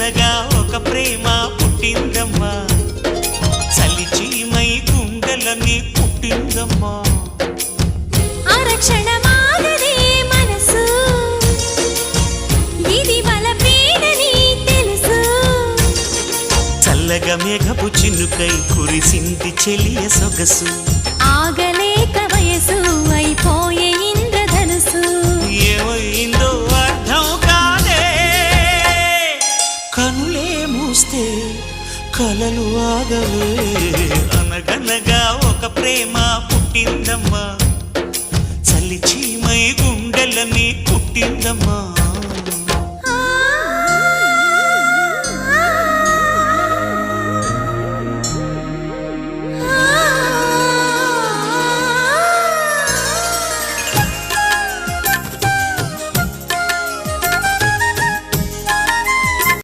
అనగనగా ఒక ప్రేమ పుట్టిందమ్మా, చలిచీమై గుండెలని పుట్టిందమ్మా. ఆరక్షణమాగదే మనసు, ఇది వలపేడని తెలుసు. చల్లగా మేఘపు చినుకై కురిసింది చెలియ సొగసు, ఆగలేక వయసు అయిపోయే ఇంద్రధనుసు. ఏమైందో అర్థం కాదే, కనులే మూస్తే కలలు ఆగవే. అనగనగా ఒక ప్రేమ పుట్టిందమ్మా, చలిచీమై గుండెలని పుట్టిందమ్మా.